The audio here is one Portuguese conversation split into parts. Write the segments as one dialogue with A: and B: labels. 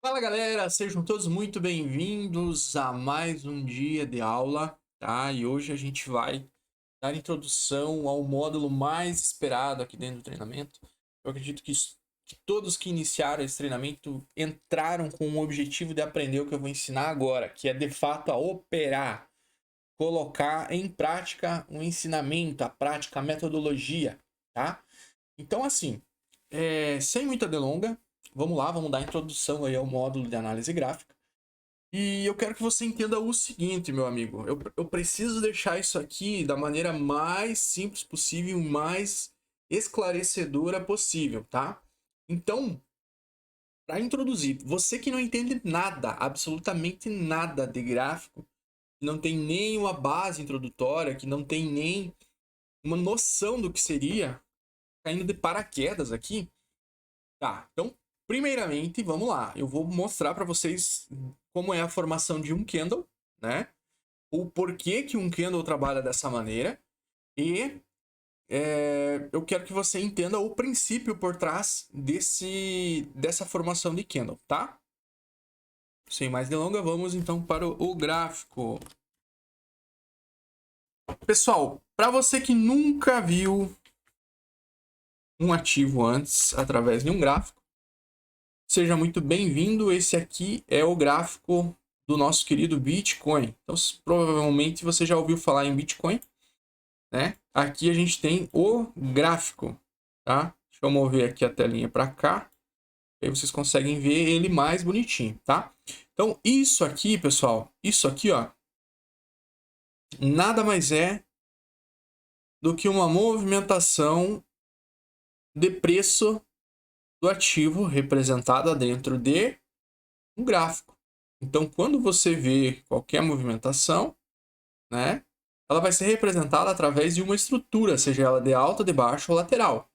A: Fala galera, sejam todos muito bem-vindos a mais um dia de aula, tá? E hoje a gente vai dar introdução ao módulo mais esperado aqui dentro do treinamento. Eu acredito que todos que iniciaram esse treinamento entraram com o objetivo de aprender o que eu vou ensinar agora, que é de fato a operar, colocar em prática o ensinamento, a prática, a metodologia, tá? Então, assim, sem muita delonga, vamos lá, vamos dar a introdução aí ao módulo de análise gráfica. E eu quero que você entenda o seguinte, meu amigo. Eu preciso deixar isso aqui da maneira mais simples possível, mais esclarecedora possível, tá? Então, para introduzir, você que não entende nada, absolutamente nada de gráfico, que não tem nenhuma base introdutória, que não tem nem uma noção do que seria, caindo de paraquedas aqui. Tá, então, primeiramente, vamos lá. Eu vou mostrar para vocês como é a formação de um candle, né? O porquê que um candle trabalha dessa maneira. E eu quero que você entenda o princípio por trás dessa formação de candle, tá? Sem mais delongas, vamos então para o gráfico. Pessoal, para você que nunca viu um ativo antes através de um gráfico, seja muito bem-vindo. Esse aqui é o gráfico do nosso querido Bitcoin. Então, provavelmente você já ouviu falar em Bitcoin, né? Aqui a gente tem o gráfico, tá? Deixa eu mover aqui a telinha para cá. Aí vocês conseguem ver ele mais bonitinho, tá? Então, isso aqui, pessoal, isso aqui, ó, nada mais é do que uma movimentação de preço do ativo representada dentro de um gráfico. Então, quando você vê qualquer movimentação, né, ela vai ser representada através de uma estrutura, seja ela de alta, de baixa ou lateral.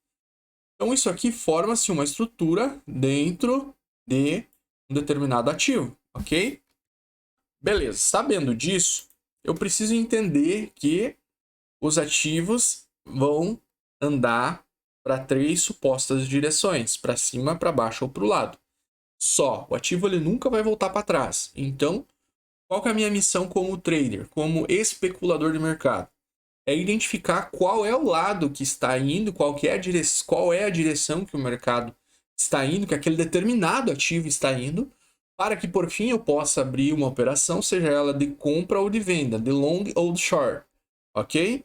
A: Então, isso aqui forma-se uma estrutura dentro de um determinado ativo, ok? Beleza, sabendo disso, eu preciso entender que os ativos vão andar para três supostas direções, para cima, para baixo ou para o lado. Só, o ativo ele nunca vai voltar para trás. Então, qual que é a minha missão como trader, como especulador de mercado? É identificar qual é o lado que está indo, qual é a direção que o mercado está indo, que aquele determinado ativo está indo, para que por fim eu possa abrir uma operação, seja ela de compra ou de venda, de long ou de short, ok?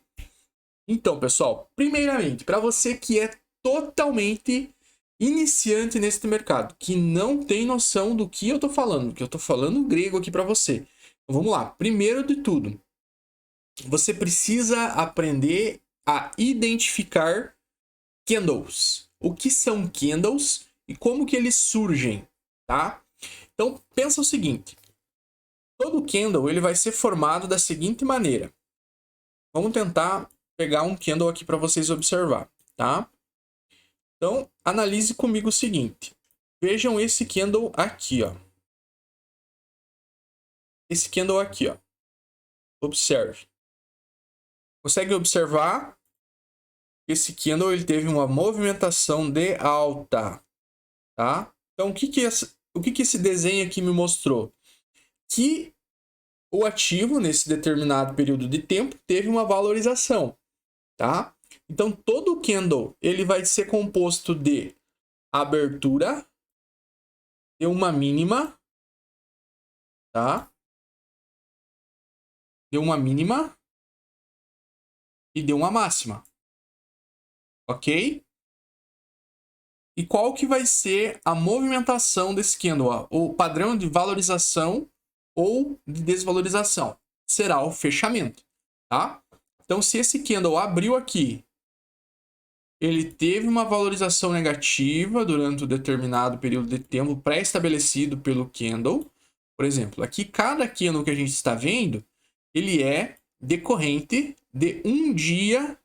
A: Então, pessoal, primeiramente, para você que é totalmente iniciante neste mercado, que não tem noção do que eu estou falando, que eu estou falando grego aqui para você. Então, vamos lá. Primeiro de tudo, você precisa aprender a identificar candles. O que são candles e como que eles surgem, tá? Então, pensa o seguinte. Todo candle ele vai ser formado da seguinte maneira. Vamos tentar pegar um candle aqui para vocês observar, tá? Então, analise comigo o seguinte. Vejam esse candle aqui, ó. Esse candle aqui, ó. Observe. Consegue observar? Esse candle ele teve uma movimentação de alta, tá? Então, o que esse desenho aqui me mostrou? Que o ativo, nesse determinado período de tempo, teve uma valorização, tá? Então, todo candle ele vai ser composto de abertura, de uma mínima, tá? De uma mínima e de uma máxima, ok? E qual que vai ser a movimentação desse candle? Ó? O padrão de valorização ou de desvalorização será o fechamento, tá? Então, se esse candle abriu aqui, ele teve uma valorização negativa durante um determinado período de tempo pré-estabelecido pelo candle. Por exemplo, aqui cada candle que a gente está vendo, ele é decorrente de um dia,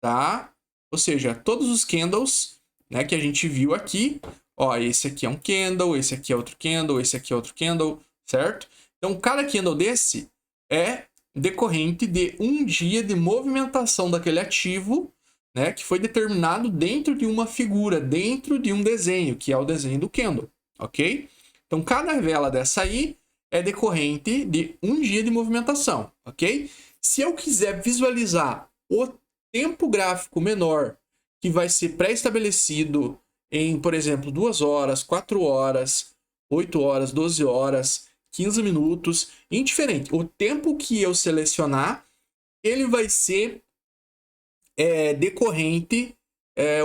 A: tá? Ou seja, todos os candles, né, que a gente viu aqui, ó, esse aqui é um candle, esse aqui é outro candle, esse aqui é outro candle, certo? Então, cada candle desse é decorrente de um dia de movimentação daquele ativo, né, que foi determinado dentro de uma figura, dentro de um desenho, que é o desenho do candle, ok? Então, cada vela dessa aí é decorrente de um dia de movimentação, ok? Se eu quiser visualizar o tempo gráfico menor, que vai ser pré-estabelecido em, por exemplo, 2 horas, 4 horas, 8 horas, 12 horas, 15 minutos, indiferente. O tempo que eu selecionar, ele vai ser decorrente,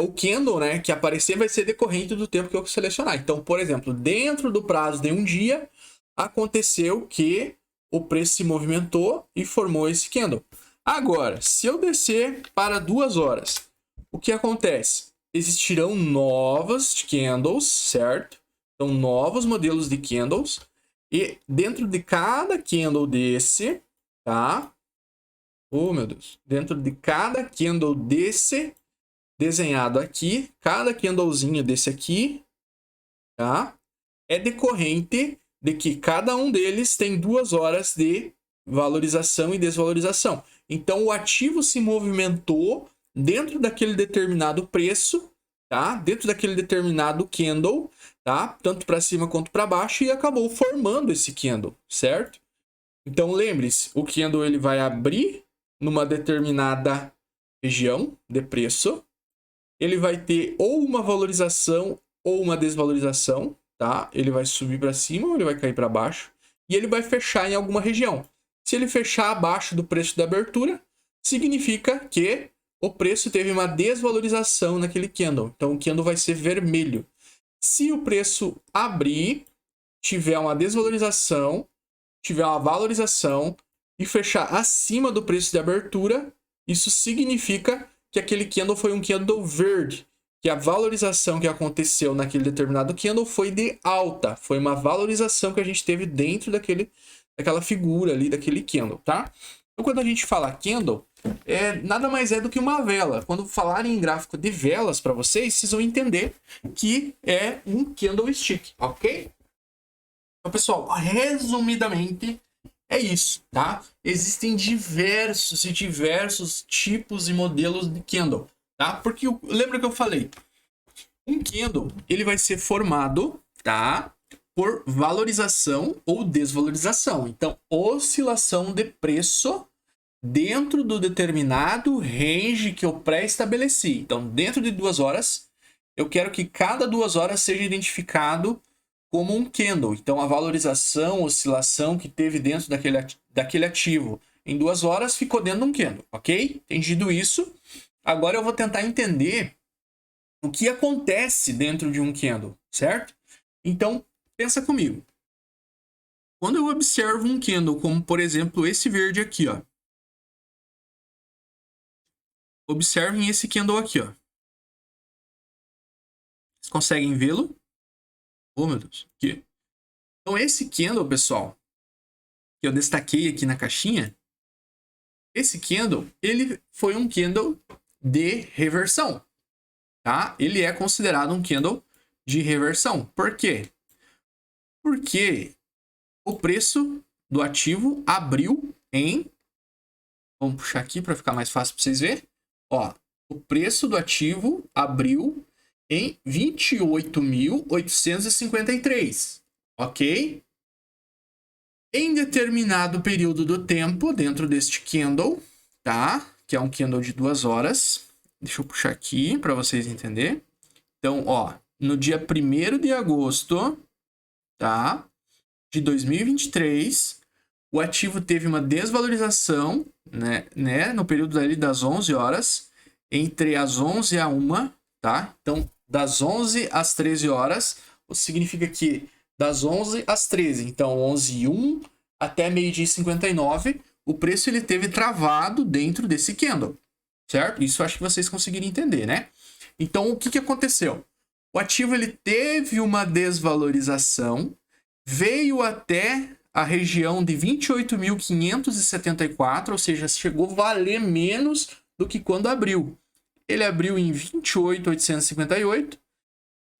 A: o candle, né, que aparecer vai ser decorrente do tempo que eu selecionar. Então, por exemplo, dentro do prazo de um dia, aconteceu que o preço se movimentou e formou esse candle. Agora, se eu descer para 2 horas, o que acontece? Existirão novas candles, certo? Então, novos modelos de candles. E dentro de cada candle desse, tá? Oh, meu Deus. Dentro de cada candle desse desenhado aqui, cada candlezinho desse aqui, tá? É decorrente de que cada um deles tem 2 horas de valorização e desvalorização. Então, o ativo se movimentou dentro daquele determinado preço, tá? Dentro daquele determinado candle, tá? Tanto para cima quanto para baixo, e acabou formando esse candle, certo? Então, lembre-se, o candle ele vai abrir numa determinada região de preço, ele vai ter ou uma valorização ou uma desvalorização, tá? Ele vai subir para cima ou ele vai cair para baixo, e ele vai fechar em alguma região. Se ele fechar abaixo do preço da abertura, significa que o preço teve uma desvalorização naquele candle. Então, o candle vai ser vermelho. Se o preço abrir, tiver uma desvalorização, tiver uma valorização e fechar acima do preço de abertura, isso significa que aquele candle foi um candle verde, que a valorização que aconteceu naquele determinado candle foi de alta, foi uma valorização que a gente teve dentro daquela figura ali, daquele candle, tá? Então, quando a gente fala candle, nada mais é do que uma vela. Quando falarem em gráfico de velas para vocês vão entender que é um candlestick, ok? Então, pessoal, resumidamente, é isso, tá? Existem diversos e diversos tipos e modelos de candle, tá? Porque lembra que eu falei? Um candle, ele vai ser formado, tá? Por valorização ou desvalorização. Então, oscilação de preço dentro do determinado range que eu pré-estabeleci. Então, dentro de 2 horas, eu quero que cada 2 horas seja identificado como um candle. Então, a valorização, oscilação que teve dentro daquele ativo em 2 horas ficou dentro de um candle, ok? Entendido isso, agora eu vou tentar entender o que acontece dentro de um candle, certo? Então, pensa comigo. Quando eu observo um candle, como por exemplo esse verde aqui, ó. Observem esse candle aqui, ó. Vocês conseguem vê-lo? Oh, meu Deus. Aqui. Então, esse candle, pessoal, que eu destaquei aqui na caixinha, esse candle, ele foi um candle de reversão, tá? Ele é considerado um candle de reversão. Por quê? Porque o preço do ativo abriu em... Vamos puxar aqui para ficar mais fácil para vocês verem. Ó, o preço do ativo abriu em 28.853, ok? Em determinado período do tempo, dentro deste candle, tá? Que é um candle de 2 horas. Deixa eu puxar aqui para vocês entenderem. Então, ó, no dia 1º de agosto, tá? De 2023, o ativo teve uma desvalorização, né? No período ali das 11 horas, entre as 11 a 1, tá? Então, das 11 às 13 horas, significa que das 11 às 13, então 11 e 1 até meio-dia e 59, o preço ele teve travado dentro desse candle, certo? Isso eu acho que vocês conseguiram entender, né? Então, o que aconteceu? O ativo ele teve uma desvalorização, veio até a região de 28.574, ou seja, chegou a valer menos do que quando abriu. Ele abriu em 28.858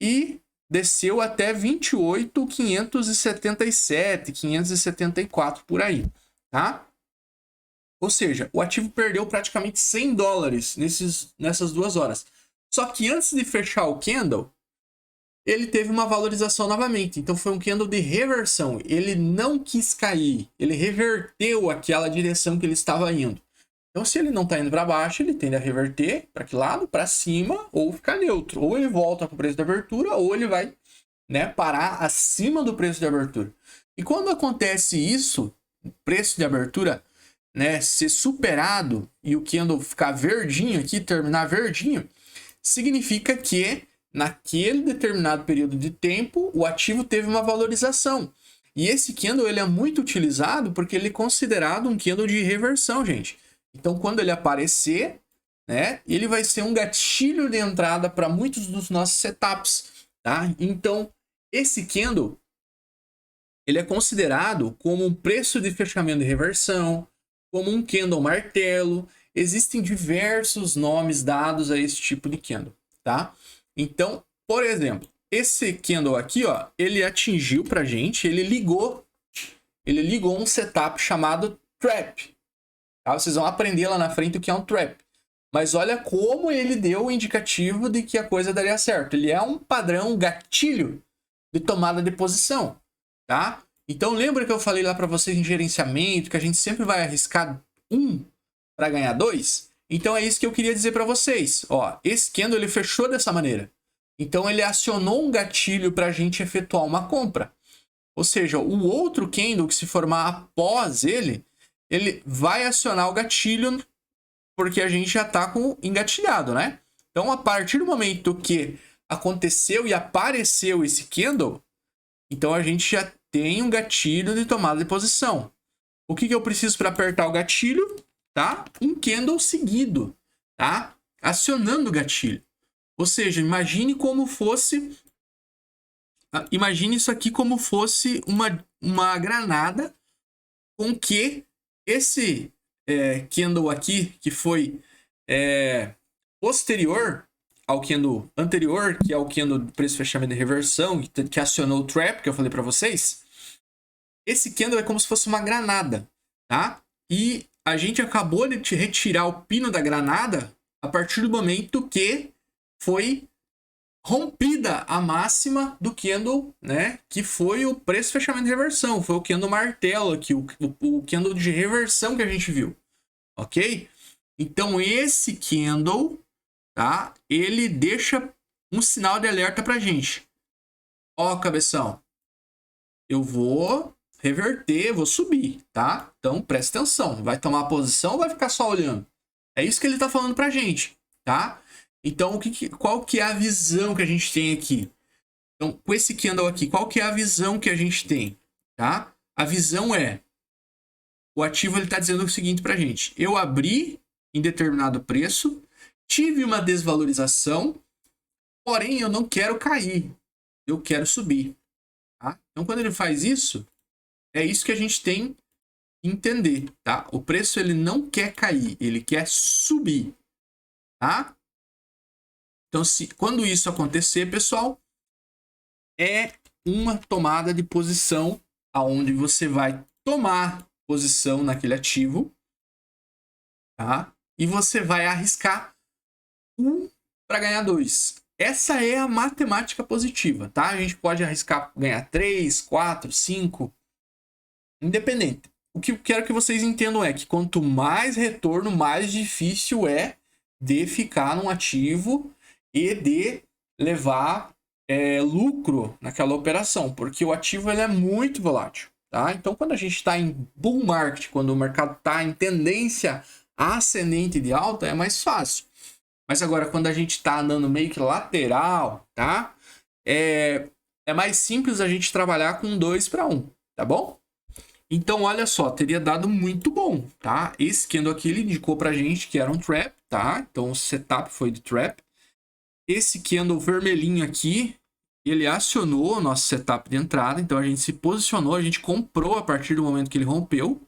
A: e desceu até 28.577, 574 por aí, tá? Ou seja, o ativo perdeu praticamente $100 nessas 2 horas. Só que antes de fechar o candle, ele teve uma valorização novamente. Então foi um candle de reversão. Ele não quis cair, ele reverteu aquela direção que ele estava indo. Então se ele não está indo para baixo, ele tende a reverter para que lado? Para cima, ou ficar neutro. Ou ele volta para o preço de abertura, ou ele vai, né, parar acima do preço de abertura. E quando acontece isso, o preço de abertura, né, ser superado e o candle ficar verdinho aqui, terminar verdinho, significa que naquele determinado período de tempo o ativo teve uma valorização. E esse candle ele é muito utilizado porque ele é considerado um candle de reversão, gente. Então quando ele aparecer, né, ele vai ser um gatilho de entrada para muitos dos nossos setups, tá? Então esse candle ele é considerado como um preço de fechamento de reversão, como um candle martelo. Existem diversos nomes dados a esse tipo de candle, tá? Então, por exemplo, esse candle aqui, ó, ele atingiu pra gente, ele ligou um setup chamado trap. Tá? Vocês vão aprender lá na frente o que é um trap. Mas olha como ele deu o indicativo de que a coisa daria certo. Ele é um padrão gatilho de tomada de posição, tá? Então lembra que eu falei lá para vocês em gerenciamento que a gente sempre vai arriscar 1 para ganhar 2? Então é isso que eu queria dizer para vocês. Ó, esse candle ele fechou dessa maneira. Então ele acionou um gatilho para a gente efetuar uma compra. Ou seja, o outro candle que se formar após ele vai acionar o gatilho porque a gente já está engatilhado, né? Então a partir do momento que aconteceu e apareceu esse candle, então a gente já tem um gatilho de tomada de posição. O que eu preciso para apertar o gatilho? Tá? Um candle seguido, tá? Acionando o gatilho. Ou seja, imagine como fosse... Imagine isso aqui como fosse uma granada com que esse candle aqui, que foi posterior ao candle anterior, que é o candle de preço fechamento de reversão, que acionou o trap, que eu falei para vocês. Esse candle é como se fosse uma granada, tá? E a gente acabou de retirar o pino da granada a partir do momento que foi rompida a máxima do candle, né? Que foi o preço fechamento de reversão. Foi o candle martelo aqui, o candle de reversão que a gente viu, ok? Então esse candle, tá? Ele deixa um sinal de alerta pra gente. Ó, cabeção, eu vou reverter, vou subir, tá? Então presta atenção, vai tomar a posição ou vai ficar só olhando? É isso que ele tá falando pra gente, tá? Então qual que é a visão que a gente tem aqui? Então com esse candle aqui, qual que é a visão que a gente tem, tá? A visão é, o ativo ele tá dizendo o seguinte pra gente: eu abri em determinado preço, tive uma desvalorização, porém eu não quero cair, eu quero subir, tá? Então quando ele faz isso, é isso que a gente tem que entender, tá? O preço ele não quer cair, ele quer subir, tá? Então, quando isso acontecer, pessoal, é uma tomada de posição aonde você vai tomar posição naquele ativo, tá? E você vai arriscar 1 para ganhar 2. Essa é a matemática positiva, tá? A gente pode arriscar ganhar 3, 4, 5, independente. O que eu quero que vocês entendam é que quanto mais retorno, mais difícil é de ficar num ativo e de levar lucro naquela operação, porque o ativo ele é muito volátil, tá? Então, quando a gente está em bull market, quando o mercado está em tendência ascendente de alta, é mais fácil. Mas agora, quando a gente está andando meio que lateral, tá? É mais simples a gente trabalhar com 2 para 1, tá bom? Então, olha só, teria dado muito bom, tá? Esse candle aqui, ele indicou pra gente que era um trap, tá? Então, o setup foi de trap. Esse candle vermelhinho aqui, ele acionou o nosso setup de entrada. Então, a gente se posicionou, a gente comprou a partir do momento que ele rompeu.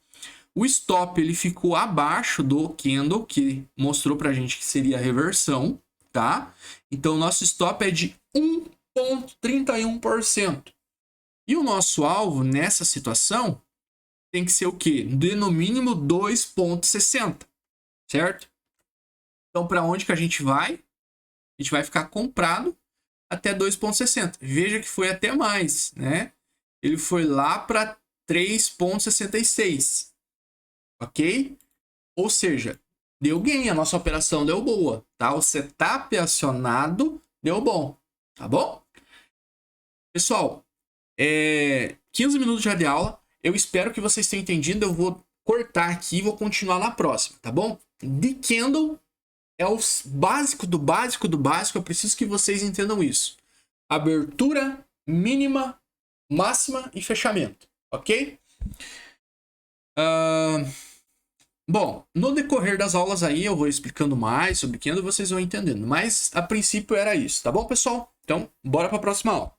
A: O stop, ele ficou abaixo do candle, que mostrou pra gente que seria a reversão, tá? Então, o nosso stop é de 1,31%. E o nosso alvo, nessa situação, tem que ser o quê? De no mínimo 2,60, certo? Então, para onde que a gente vai? A gente vai ficar comprado até 2,60. Veja que foi até mais, né? Ele foi lá para 3,66, ok? Ou seja, deu gain, a nossa operação deu boa, tá? O setup acionado deu bom, tá bom? Pessoal, 15 minutos já de aula. Eu espero que vocês tenham entendido. Eu vou cortar aqui e vou continuar na próxima, tá bom? De candle é o básico do básico do básico. Eu preciso que vocês entendam isso. Abertura, mínima, máxima e fechamento, ok? Bom, no decorrer das aulas aí eu vou explicando mais sobre candle e vocês vão entendendo. Mas a princípio era isso, tá bom, pessoal? Então, bora para a próxima aula.